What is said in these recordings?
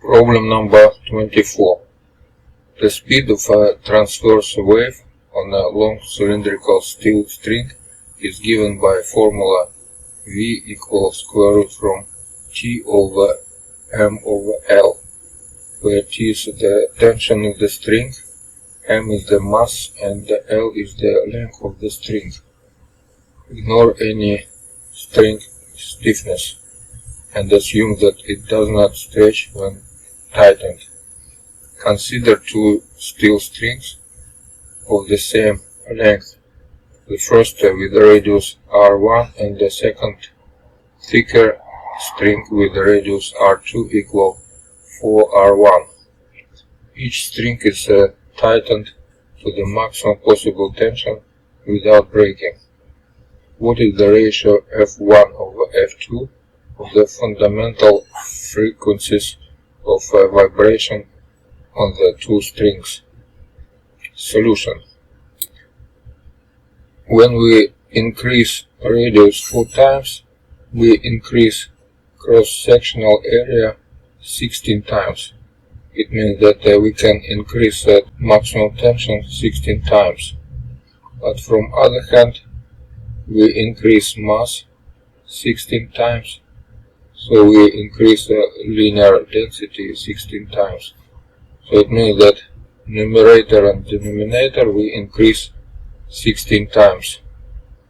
Problem number 24. The speed of a transverse wave on a long cylindrical steel string is given by formula V equals square root from T over M over L, where T is the tension of the string, M is the mass, and L is the length of the string. Ignore any string stiffness and assume that it does not stretch when tightened. Consider two steel strings of the same length, the first with radius R1 and the second thicker string with radius R2 equal 4R1. Each string is tightened to the maximum possible tension without breaking. What is the ratio F1 over F2 of the fundamental frequencies of vibration on the two strings? Solution. When we increase radius 4 times, we increase cross-sectional area 16 times. It means that we can increase maximum tension 16 times. But from other hand, we increase mass 16 times, so we increase linear density 16 times. So it means that numerator and denominator we increase 16 times.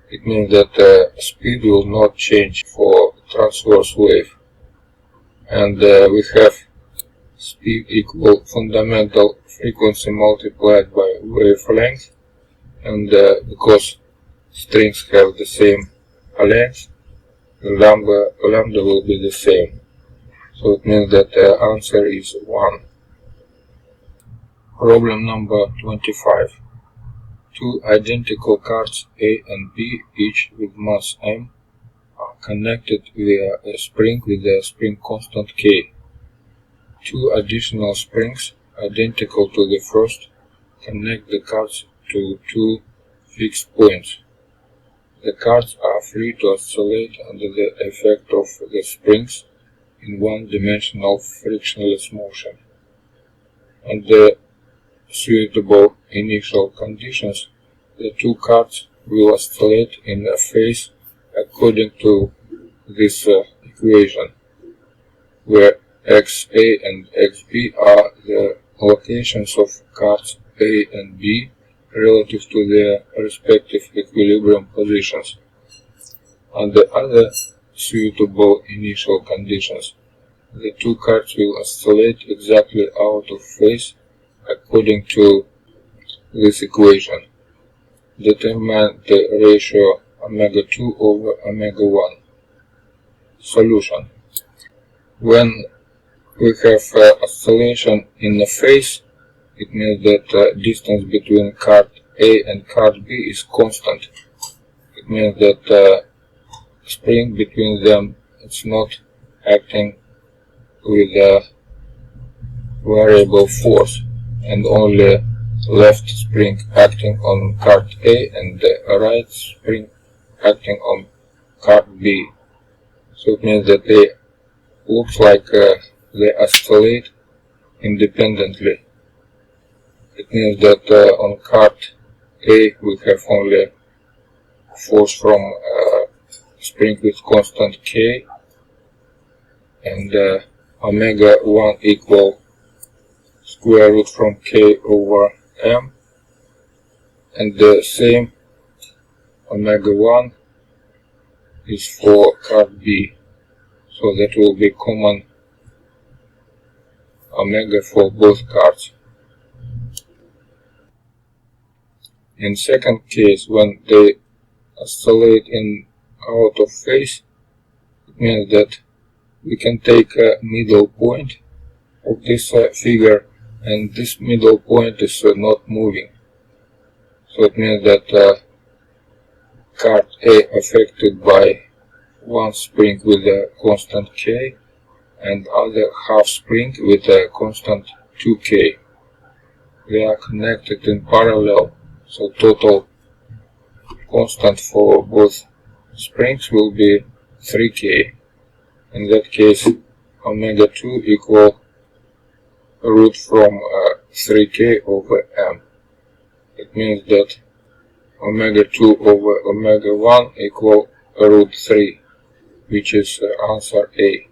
It means that speed will not change for transverse wave. And we have speed equal fundamental frequency multiplied by wavelength. And because strings have the same length, lambda will be the same. So it means that the answer is 1. Problem number 25. Two identical cards A and B, each with mass m, are connected via a spring with a spring constant K. Two additional springs, identical to the first, connect the cards to two fixed points. The cards are free to oscillate under the effect of the springs in one-dimensional frictionless motion. Under suitable initial conditions, the two cards will oscillate in a phase according to this equation, where XA and XB are the locations of cards A and B relative to their respective equilibrium positions. Under other suitable initial conditions, the two cards will oscillate exactly out of phase according to this equation. Determine the ratio omega 2 over omega 1. Solution. When we have oscillation in a phase, it means that distance between card A and card B is constant. It means that spring between them is not acting with a variable force, and only left spring acting on card A and the right spring acting on card B. So it means that they looks like they oscillate independently. It means that on card A we have only force from spring with constant K, and omega 1 equal square root from K over M, and the same omega 1 is for card B, so that will be common omega for both cards. In second case, when they oscillate in out of phase, it means that we can take a middle point of this figure, and this middle point is not moving. So it means that card A affected by one spring with a constant K and other half spring with a constant 2K. They are connected in parallel, so total constant for both springs will be 3K. In that case, omega 2 equal root from 3k over m. It means that omega 2 over omega 1 equal root 3, which is answer A.